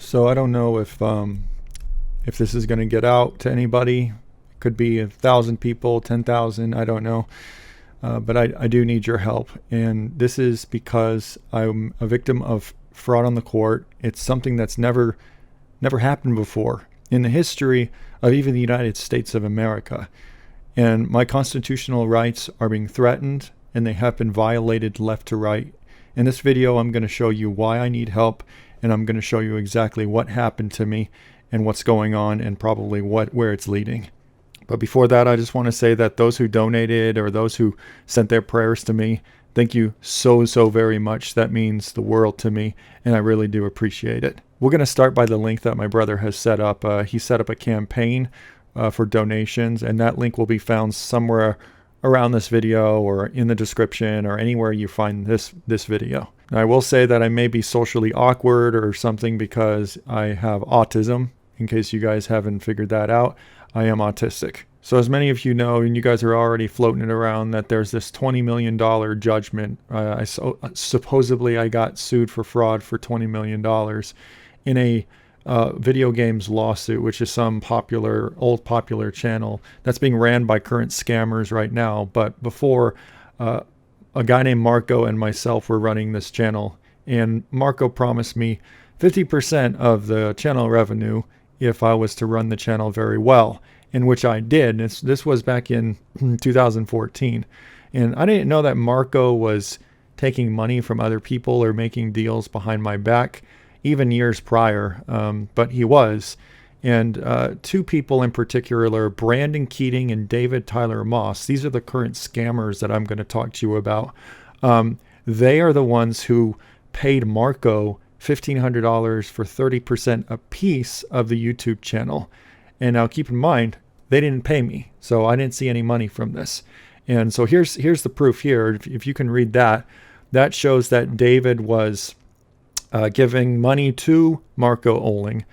So I don't know if this is going to get out to anybody. It could be 1,000 people, 10,000, I don't know. But I do need your help. And this is because I'm a victim of fraud on the court. It's something that's never happened before in the history of even the United States of America. And my constitutional rights are being threatened, and they have been violated left to right. In this video, I'm going to show you why I need help, and I'm going to show you exactly what happened to me and what's going on and probably where it's leading. But before that, I just want to say that those who donated or those who sent their prayers to me, thank you so very much. That means the world to me, and I really do appreciate it. We're going to start by the link that my brother has set up. He set up a campaign for donations, and that link will be found somewhere around this video or in the description or anywhere you find this video. Now, I will say that I may be socially awkward or something because I have autism. In case you guys haven't figured that out, I am autistic. So as many of you know, and you guys are already floating it around, that there's this $20 million judgment. Supposedly I got sued for fraud for $20 million in a video games lawsuit, which is some old popular channel that's being ran by current scammers right now. But before, a guy named Marco and myself were running this channel, and Marco promised me 50% of the channel revenue if I was to run the channel very well, in which I did. This was back in 2014. And I didn't know that Marco was taking money from other people or making deals behind my back, even years prior, but he was. And two people in particular, Brandon Keating and David Tyler Moss, these are the current scammers that I'm going to talk to you about. They are the ones who paid Marco $1,500 for 30% a piece of the YouTube channel. And now keep in mind, they didn't pay me, so I didn't see any money from this. And so here's the proof here. If you can read that, that shows that David was giving money to Marco Oling,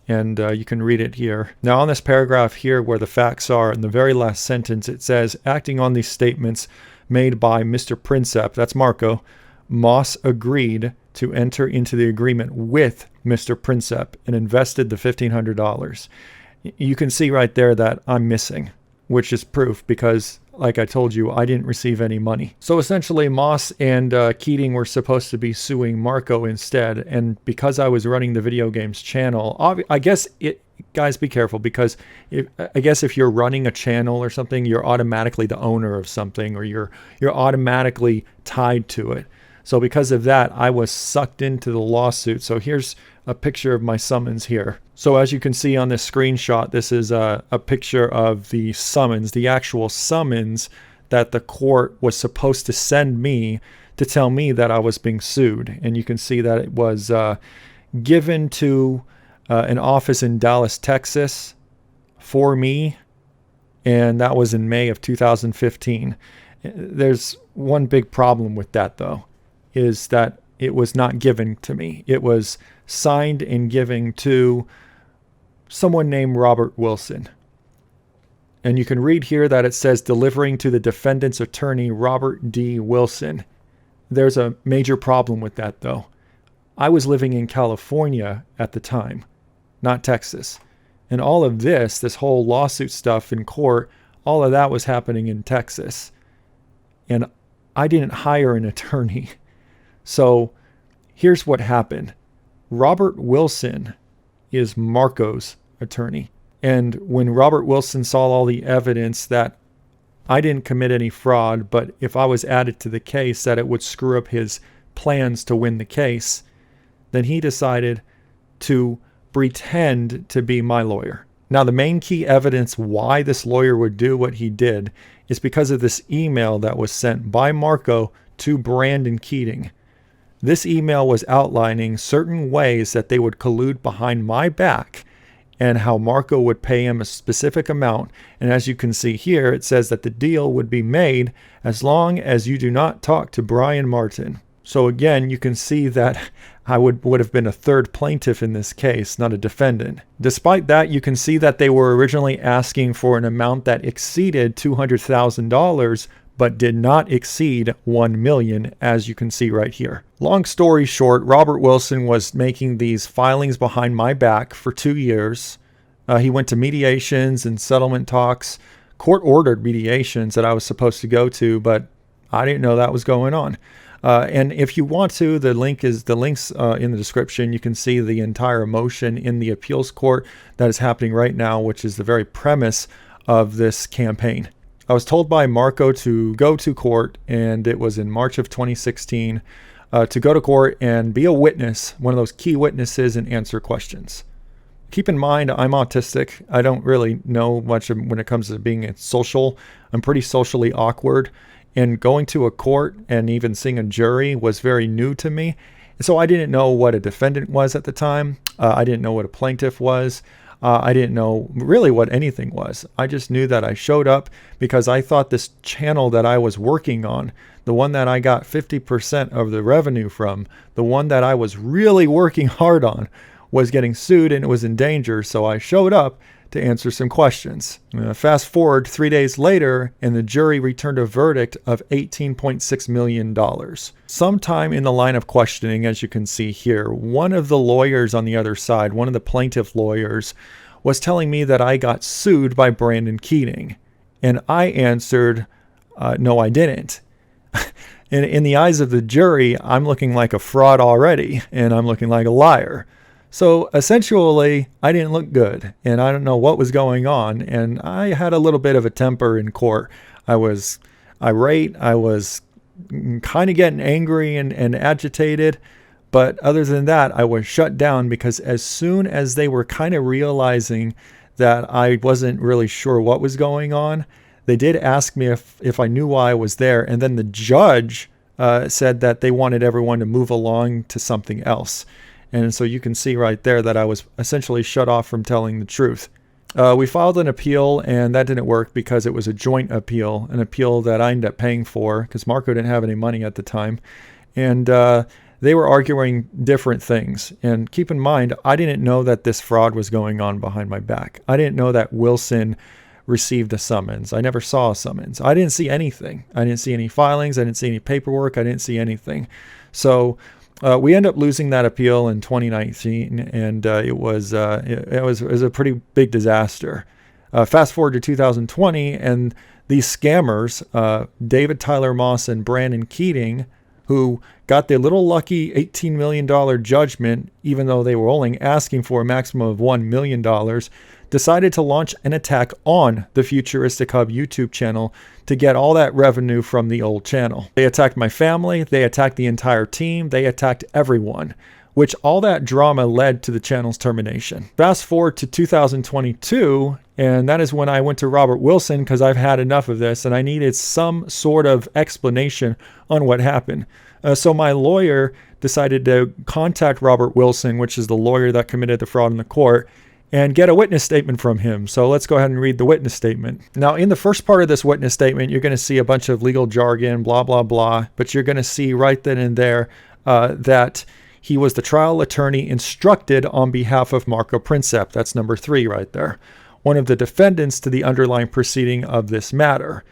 and you can read it here. Now on this paragraph here where the facts are, in the very last sentence, it says, acting on these statements made by Mr. Princep, that's Marco, Moss agreed to enter into the agreement with Mr. Princep and invested the $1,500. You can see right there that I'm missing, which is proof because, like I told you, I didn't receive any money. So essentially, Moss and Keating were supposed to be suing Marco instead. And because I was running the video games channel, I guess guys, be careful, because I guess if you're running a channel or something, you're automatically the owner of something, or you're automatically tied to it. So because of that, I was sucked into the lawsuit. So here's a picture of my summons here. So as you can see on this screenshot, this is a picture of the summons, the actual summons that the court was supposed to send me to tell me that I was being sued. And you can see that it was given to an office in Dallas, Texas for me. And that was in May of 2015. There's one big problem with that, though, is that it was not given to me. It was signed and given to someone named Robert Wilson. And you can read here that it says delivering to the defendant's attorney, Robert D. Wilson. There's a major problem with that, though. I was living in California at the time, not Texas. And all of this whole lawsuit stuff in court, all of that was happening in Texas. And I didn't hire an attorney. So here's what happened. Robert Wilson is Marco's attorney. And when Robert Wilson saw all the evidence that I didn't commit any fraud, but if I was added to the case, that it would screw up his plans to win the case, then he decided to pretend to be my lawyer. Now, the main key evidence why this lawyer would do what he did is because of this email that was sent by Marco to Brandon Keating. This email was outlining certain ways that they would collude behind my back and how Marco would pay him a specific amount. And as you can see here, it says that the deal would be made as long as you do not talk to Brian Martin. So again, you can see that I would have been a third plaintiff in this case, not a defendant. Despite that, you can see that they were originally asking for an amount that exceeded $200,000, but did not exceed 1 million, as you can see right here. Long story short, Robert Wilson was making these filings behind my back for 2 years. He went to mediations and settlement talks, court-ordered mediations that I was supposed to go to, but I didn't know that was going on. And if you want to, the links in the description. You can see the entire motion in the appeals court that is happening right now, which is the very premise of this campaign. I was told by Marco to go to court, and it was in March of 2016, to go to court and be a witness, one of those key witnesses, and answer questions. Keep in mind, I'm autistic. I don't really know much when it comes to being social. I'm pretty socially awkward. And going to a court and even seeing a jury was very new to me. So I didn't know what a defendant was at the time. I didn't know what a plaintiff was. I didn't know really what anything was. I just knew that I showed up because I thought this channel that I was working on, the one that I got 50% of the revenue from, the one that I was really working hard on, was getting sued and it was in danger. So I showed up to answer some questions. Fast forward 3 days later, and the jury returned a verdict of $18.6 million. Sometime in the line of questioning, as you can see here, one of the lawyers on the other side, one of the plaintiff lawyers, was telling me that I got sued by Brandon Keating. And I answered, no, I didn't. In the eyes of the jury, I'm looking like a fraud already, and I'm looking like a liar. So essentially, I didn't look good, and I don't know what was going on, and I had a little bit of a temper in court. I was irate, I was kind of getting angry and agitated, but other than that, I was shut down because as soon as they were kind of realizing that I wasn't really sure what was going on, they did ask me if I knew why I was there, and then the judge said that they wanted everyone to move along to something else. And so you can see right there that I was essentially shut off from telling the truth. We filed an appeal, and that didn't work because it was a joint appeal, an appeal that I ended up paying for because Marco didn't have any money at the time. And they were arguing different things. And keep in mind, I didn't know that this fraud was going on behind my back. I didn't know that Wilson received a summons. I never saw a summons. I didn't see anything. I didn't see any filings. I didn't see any paperwork. I didn't see anything. So we ended up losing that appeal in 2019, and it was a pretty big disaster. Fast forward to 2020, and these scammers, David Tyler Moss and Brandon Keating, who got the little lucky $18 million judgment, even though they were only asking for a maximum of $1 million, decided to launch an attack on the Futuristic Hub YouTube channel to get all that revenue from the old channel. They attacked my family, they attacked the entire team, they attacked everyone, which all that drama led to the channel's termination. Fast forward to 2022, and that is when I went to Robert Wilson because I've had enough of this and I needed some sort of explanation on what happened. So my lawyer decided to contact Robert Wilson, which is the lawyer that committed the fraud in the court, and get a witness statement from him. So let's go ahead and read the witness statement. Now, in the first part of this witness statement, you're going to see a bunch of legal jargon, blah, blah, blah, but you're going to see right then and there that he was the trial attorney instructed on behalf of Marco Princip. That's number 3 right there. One of the defendants to the underlying proceeding of this matter,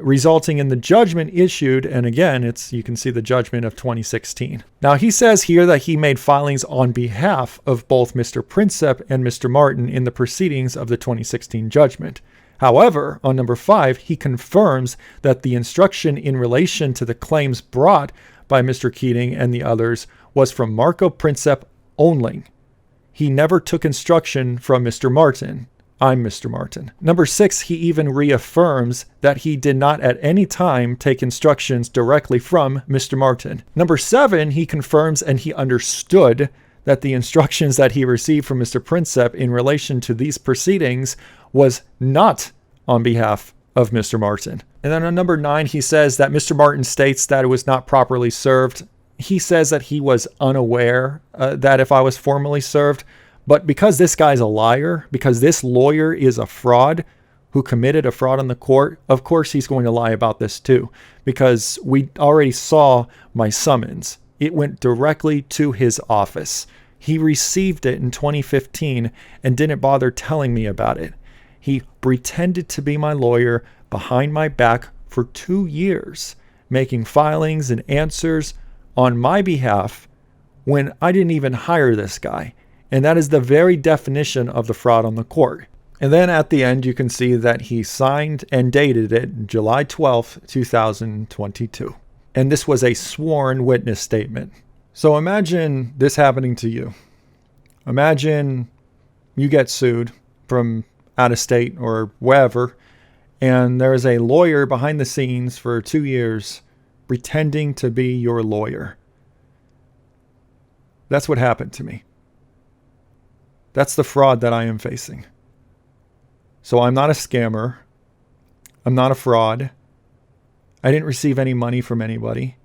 resulting in the judgment issued, and again, you can see the judgment of 2016. Now, he says here that he made filings on behalf of both Mr. Princip and Mr. Martin in the proceedings of the 2016 judgment. However, on number 5, he confirms that the instruction in relation to the claims brought by Mr. Keating and the others was from Marco Princip only. He never took instruction from Mr. Martin. I'm Mr. Martin. Number 6, he even reaffirms that he did not at any time take instructions directly from Mr. Martin. Number 7, he confirms and he understood that the instructions that he received from Mr. Princip in relation to these proceedings was not on behalf of Mr. Martin. And then on number 9, he says that Mr. Martin states that it was not properly served. He says that he was unaware that if I was formally served. But because this guy's a liar, because this lawyer is a fraud who committed a fraud in the court, of course he's going to lie about this too, because we already saw my summons. It went directly to his office. He received it in 2015 and didn't bother telling me about it. He pretended to be my lawyer behind my back for 2 years, making filings and answers on my behalf when I didn't even hire this guy. And that is the very definition of the fraud on the court. And then at the end, you can see that he signed and dated it July 12th, 2022. And this was a sworn witness statement. So imagine this happening to you. Imagine you get sued from out of state or wherever, and there's a lawyer behind the scenes for 2 years pretending to be your lawyer. That's what happened to me. That's the fraud that I am facing. So I'm not a scammer. I'm not a fraud. I didn't receive any money from anybody.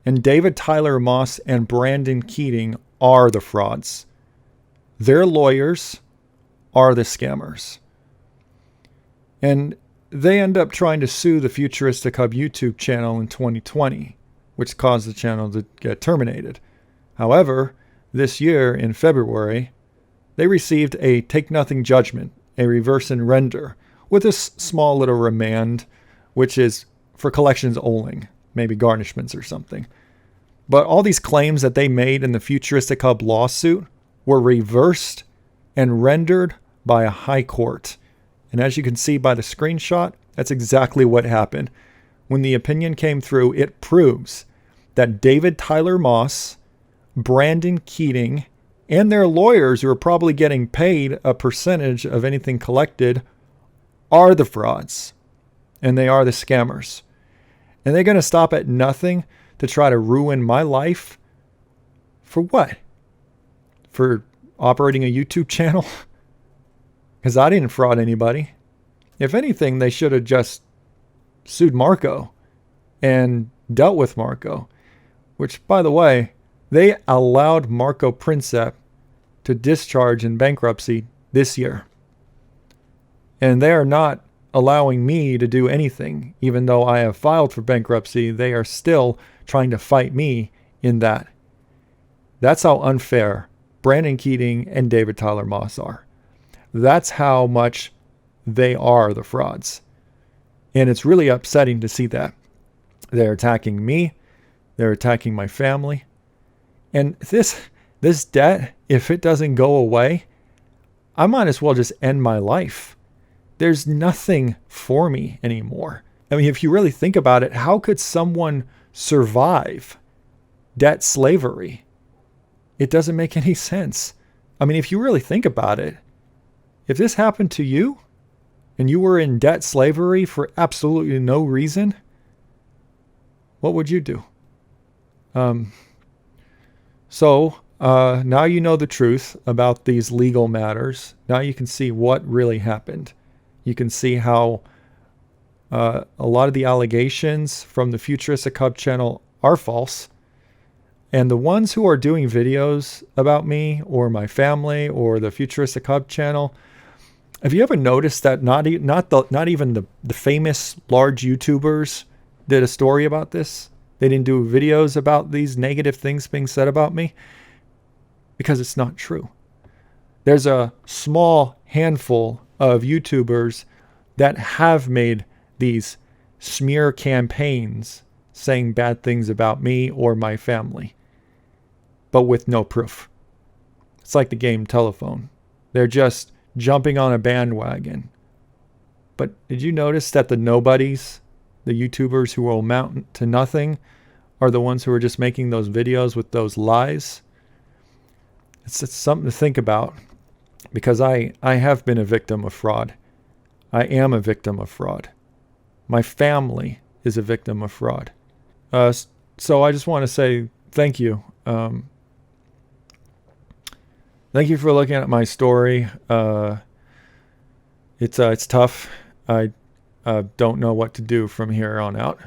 And David Tyler Moss and Brandon Keating are the frauds. Their lawyers are the scammers. And they end up trying to sue the Futuristic Hub YouTube channel in 2020, which caused the channel to get terminated. However, this year in February, they received a take-nothing judgment, a reverse and render, with a small little remand, which is for collections only, maybe garnishments or something. But all these claims that they made in the Futuristic Hub lawsuit were reversed and rendered by a high court. And as you can see by the screenshot, that's exactly what happened. When the opinion came through, it proves that David Tyler Moss, Brandon Keating, and their lawyers, who are probably getting paid a percentage of anything collected, are the frauds. And they are the scammers. And they're going to stop at nothing to try to ruin my life. For what? For operating a YouTube channel? Because I didn't fraud anybody. If anything, they should have just sued Marco and dealt with Marco. Which, by the way, they allowed Marco Princep to discharge in bankruptcy this year. And they are not allowing me to do anything. Even though I have filed for bankruptcy, they are still trying to fight me in that. That's how unfair Brandon Keating and David Tyler Moss are. That's how much they are the frauds. And it's really upsetting to see that. They're attacking me. They're attacking my family. And this debt, if it doesn't go away, I might as well just end my life. There's nothing for me anymore. I mean, if you really think about it, how could someone survive debt slavery? It doesn't make any sense. I mean, if you really think about it, if this happened to you and you were in debt slavery for absolutely no reason, what would you do? So now you know the truth about these legal matters. Now you can see what really happened. You can see how a lot of the allegations from the Futuristic Hub channel are false. And the ones who are doing videos about me or my family or the Futuristic Hub channel, have you ever noticed that not even the famous large YouTubers did a story about this? They didn't do videos about these negative things being said about me? Because it's not true. There's a small handful of YouTubers that have made these smear campaigns saying bad things about me or my family, but with no proof. It's like the game telephone. They're just jumping on a bandwagon. But did you notice that the nobodies, the YouTubers who will amount to nothing, are the ones who are just making those videos with those lies? It's something to think about, because I have been a victim of fraud. I am a victim of fraud. My family is a victim of fraud. So I just want to say thank you. Thank you for looking at my story. It's tough. I don't know what to do from here on out.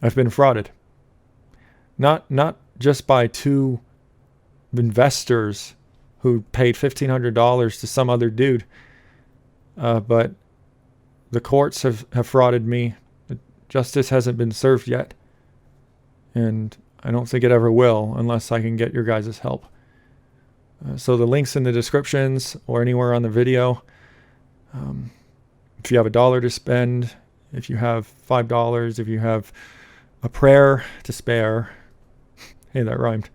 I've been frauded. Not just by two investors who paid $1,500 to some other dude, but the courts have frauded me. Justice hasn't been served yet, and I don't think it ever will unless I can get your guys' help. So the links in the descriptions or anywhere on the video. If you have $1 to spend, if you have $5, if you have a prayer to spare, hey, that rhymed.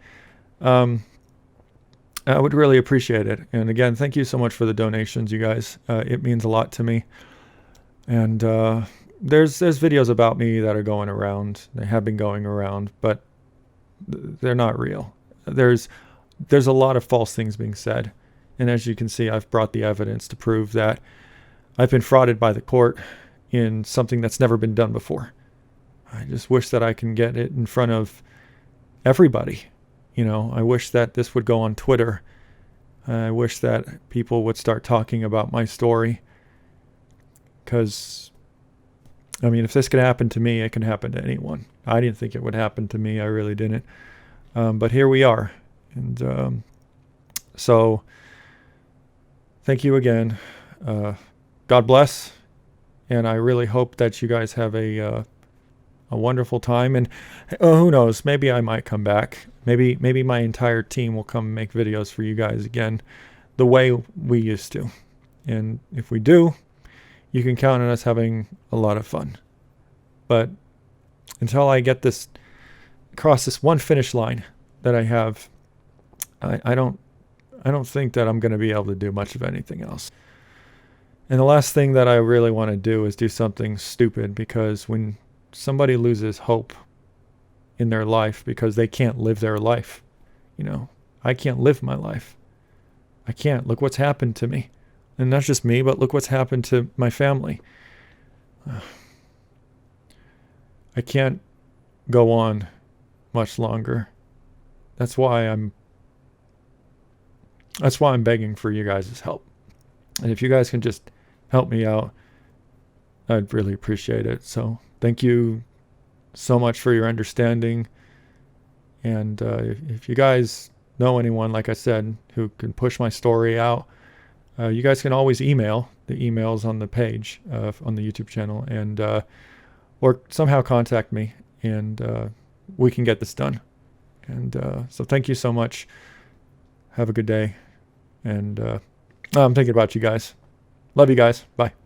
I would really appreciate it. And again, thank you so much for the donations, you guys. It means a lot to me. And there's videos about me that are going around. They have been going around, but they're not real. There's a lot of false things being said. And as you can see, I've brought the evidence to prove that I've been frauded by the court in something that's never been done before. I just wish that I can get it in front of everybody. You know, I wish that this would go on Twitter. I wish that people would start talking about my story. Because, I mean, if this could happen to me, it can happen to anyone. I didn't think it would happen to me. I really didn't. But here we are. And so, thank you again. God bless. And I really hope that you guys have a wonderful time. And who knows, maybe I might come back. Maybe my entire team will come make videos for you guys again the way we used to. And if we do, you can count on us having a lot of fun. But until I get this, cross this one finish line that I have, I don't think that I'm going to be able to do much of anything else. And the last thing that I really want to do is do something stupid, because when somebody loses hope in their life because they can't live their life, you know, I can't live my life. I can't. Look what's happened to me. And not just me, but look what's happened to my family. I can't go on much longer. That's why I'm begging for you guys' help. And if you guys can just help me out, I'd really appreciate it. So thank you so much for your understanding. And if you guys know anyone, like I said, who can push my story out, you guys can always email. The email's on the page on the YouTube channel, and or somehow contact me, and we can get this done. And so thank you so much. Have a good day. And I'm thinking about you guys. Love you guys. Bye.